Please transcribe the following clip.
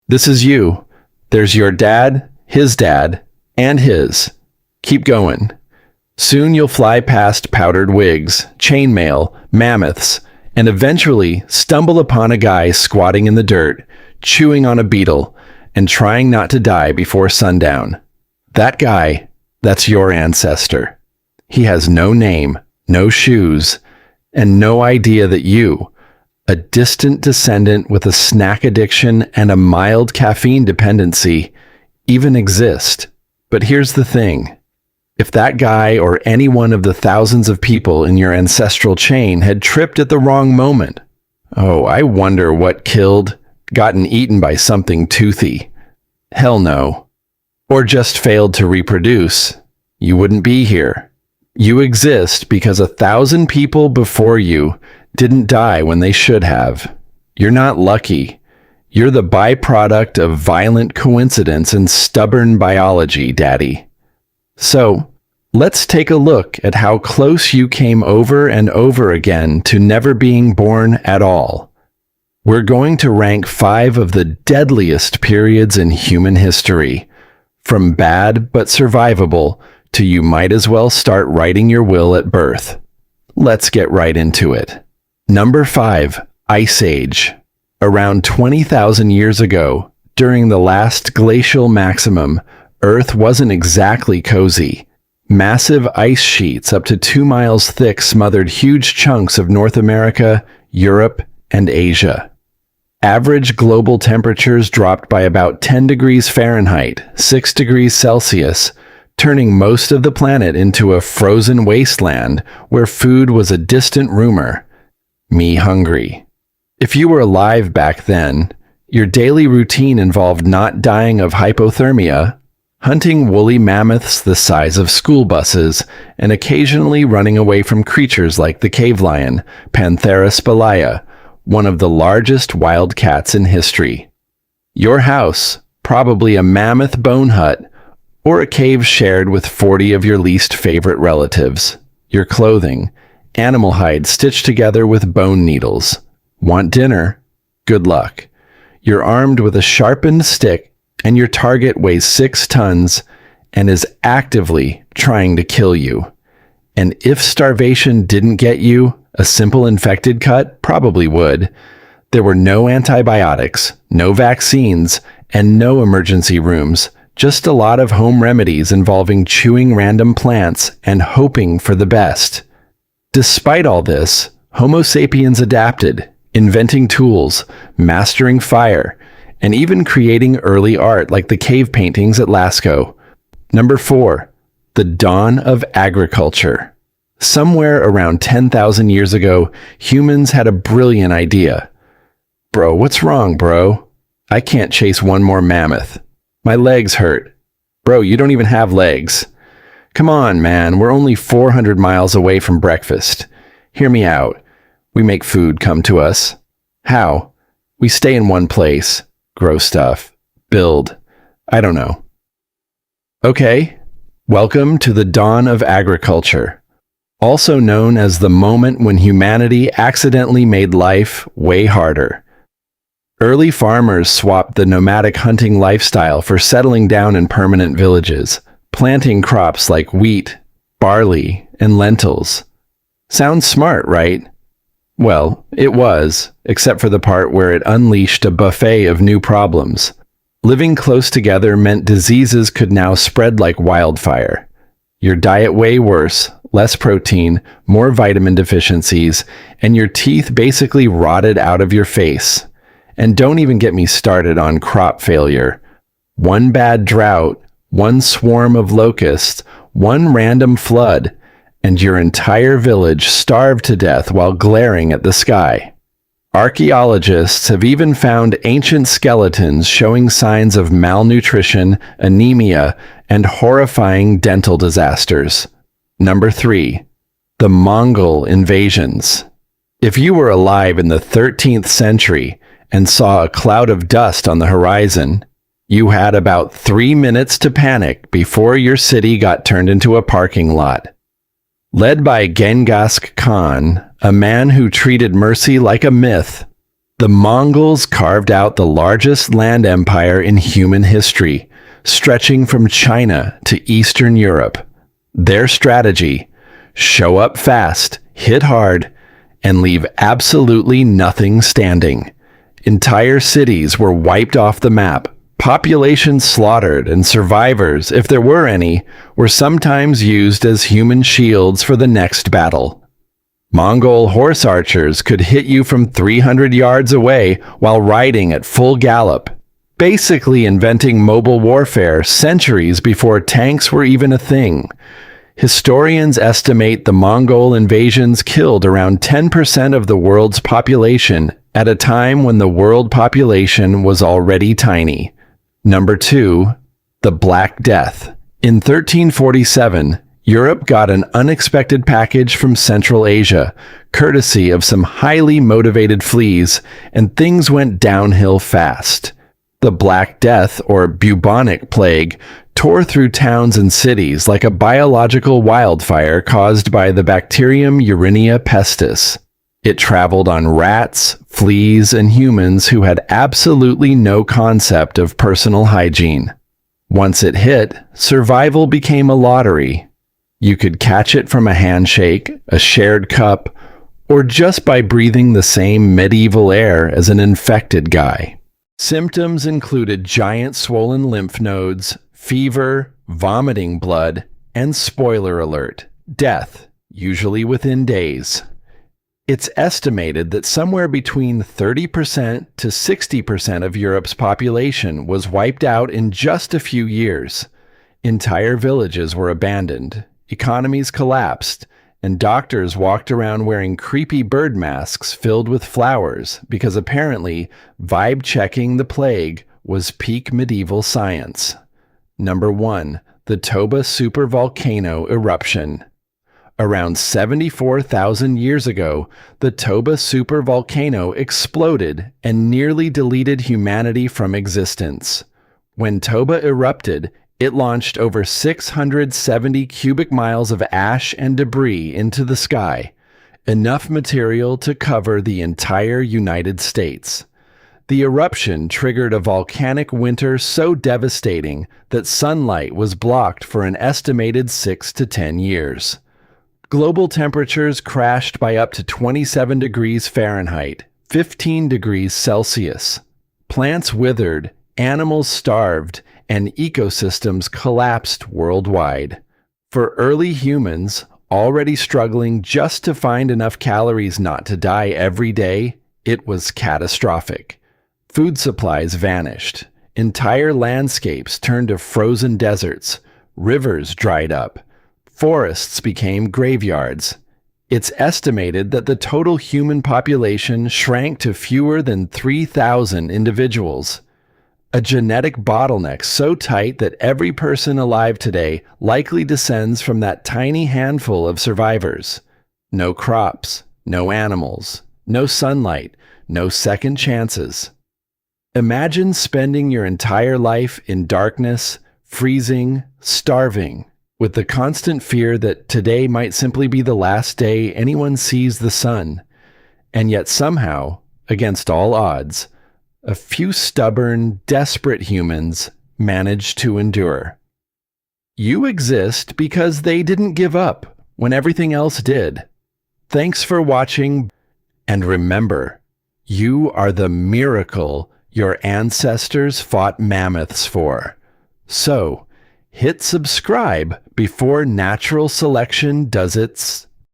This is you. There's your dad, and his. Keep going. Soon you'll fly past powdered wigs, chainmail, mammoths, and eventually stumble upon a guy squatting in the dirt, chewing on a beetle, and trying not to die before sundown. That guy, that's your ancestor. He has no name, no shoes, and no idea that you, a distant descendant with a snack addiction and a mild caffeine dependency, even exist. But here's the thing. If that guy or any one of the thousands of people in your ancestral chain had tripped at the wrong moment, oh, I wonder what killed, gotten eaten by something toothy. Hell no. Or just failed to reproduce, you wouldn't be here. You exist because 1,000 people before you didn't die when they should have. You're not lucky. You're the byproduct of violent coincidence and stubborn biology, Daddy. So, let's take a look at how close you came over and over again to never being born at all. We're going to rank 5 of the deadliest periods in human history, from bad but survivable to you might as well start writing your will at birth. Let's get right into it. Number 5, Ice Age. Around 20,000 years ago, during the last glacial maximum, Earth wasn't exactly cozy. Massive ice sheets up to 2 miles thick smothered huge chunks of North America, Europe, and Asia. Average global temperatures dropped by about 10 degrees Fahrenheit, 6 degrees Celsius, turning most of the planet into a frozen wasteland where food was a distant rumor. Me hungry. If you were alive back then, your daily routine involved not dying of hypothermia, hunting woolly mammoths the size of school buses, and occasionally running away from creatures like the cave lion, Panthera spelaea, one of the largest wild cats in history. Your house, probably a mammoth bone hut, or a cave shared with 40 of your least favorite relatives. Your clothing, animal hide stitched together with bone needles. Want dinner? Good luck. You're armed with a sharpened stick, and your target weighs 6 tons and is actively trying to kill you. And if starvation didn't get you, a simple infected cut probably would. There were no antibiotics, no vaccines, and no emergency rooms, just a lot of home remedies involving chewing random plants and hoping for the best. Despite all this, Homo sapiens adapted, inventing tools, mastering fire, and even creating early art like the cave paintings at Lascaux. Number 4, the dawn of agriculture. Somewhere around 10,000 years ago, humans had a brilliant idea. Bro, what's wrong, bro? I can't chase one more mammoth. My legs hurt. Bro, you don't even have legs. Come on, man, we're only 400 miles away from breakfast. Hear me out. We make food come to us. How? We stay in one place. Grow stuff. Build. I don't know. Okay, welcome to the dawn of agriculture, also known as the moment when humanity accidentally made life way harder. Early farmers swapped the nomadic hunting lifestyle for settling down in permanent villages, planting crops like wheat, barley, and lentils. Sounds smart, right? Well, it was, except for the part where it unleashed a buffet of new problems. Living close together meant diseases could now spread like wildfire. Your diet way worse, less protein, more vitamin deficiencies, and your teeth basically rotted out of your face. And don't even get me started on crop failure. One bad drought, one swarm of locusts, one random flood, and your entire village starved to death while glaring at the sky. Archaeologists have even found ancient skeletons showing signs of malnutrition, anemia, and horrifying dental disasters. Number 3, the Mongol Invasions. If you were alive in the 13th century and saw a cloud of dust on the horizon, you had about 3 minutes to panic before your city got turned into a parking lot. Led by Genghis Khan, a man who treated mercy like a myth, The Mongols carved out the largest land empire in human history, stretching from China to Eastern Europe. Their strategy: show up fast, hit hard, and leave absolutely nothing standing. Entire cities were wiped off the map, populations slaughtered, and survivors, if there were any, were sometimes used as human shields for the next battle. Mongol horse archers could hit you from 300 yards away while riding at full gallop, basically inventing mobile warfare centuries before tanks were even a thing. Historians estimate the Mongol invasions killed around 10% of the world's population at a time when the world population was already tiny. Number 2. The Black Death. In 1347, Europe got an unexpected package from Central Asia, courtesy of some highly motivated fleas, and things went downhill fast. The Black Death, or bubonic plague, tore through towns and cities like a biological wildfire caused by the bacterium Yersinia pestis. It traveled on rats, fleas, and humans who had absolutely no concept of personal hygiene. Once it hit, survival became a lottery. You could catch it from a handshake, a shared cup, or just by breathing the same medieval air as an infected guy. Symptoms included giant swollen lymph nodes, fever, vomiting blood, and spoiler alert, death, usually within days. It's estimated that somewhere between 30% to 60% of Europe's population was wiped out in just a few years. Entire villages were abandoned, economies collapsed, and doctors walked around wearing creepy bird masks filled with flowers because apparently vibe-checking the plague was peak medieval science. Number 1. The Toba supervolcano eruption. Around 74,000 years ago, the Toba supervolcano exploded and nearly deleted humanity from existence. When Toba erupted, it launched over 670 cubic miles of ash and debris into the sky, enough material to cover the entire United States. The eruption triggered a volcanic winter so devastating that sunlight was blocked for an estimated 6 to 10 years. Global temperatures crashed by up to 27 degrees Fahrenheit, 15 degrees Celsius. Plants withered, animals starved, and ecosystems collapsed worldwide. For early humans, already struggling just to find enough calories not to die every day, it was catastrophic. Food supplies vanished. Entire landscapes turned to frozen deserts. Rivers dried up. Forests became graveyards. It's estimated that the total human population shrank to fewer than 3,000 individuals. A genetic bottleneck so tight that every person alive today likely descends from that tiny handful of survivors. No crops, no animals, no sunlight, no second chances. Imagine spending your entire life in darkness, freezing, starving, with the constant fear that today might simply be the last day anyone sees the sun. And yet somehow, against all odds, a few stubborn, desperate humans managed to endure. You exist because they didn't give up when everything else did. Thanks for watching, and remember, you are the miracle your ancestors fought mammoths for. So, hit subscribe before natural selection does its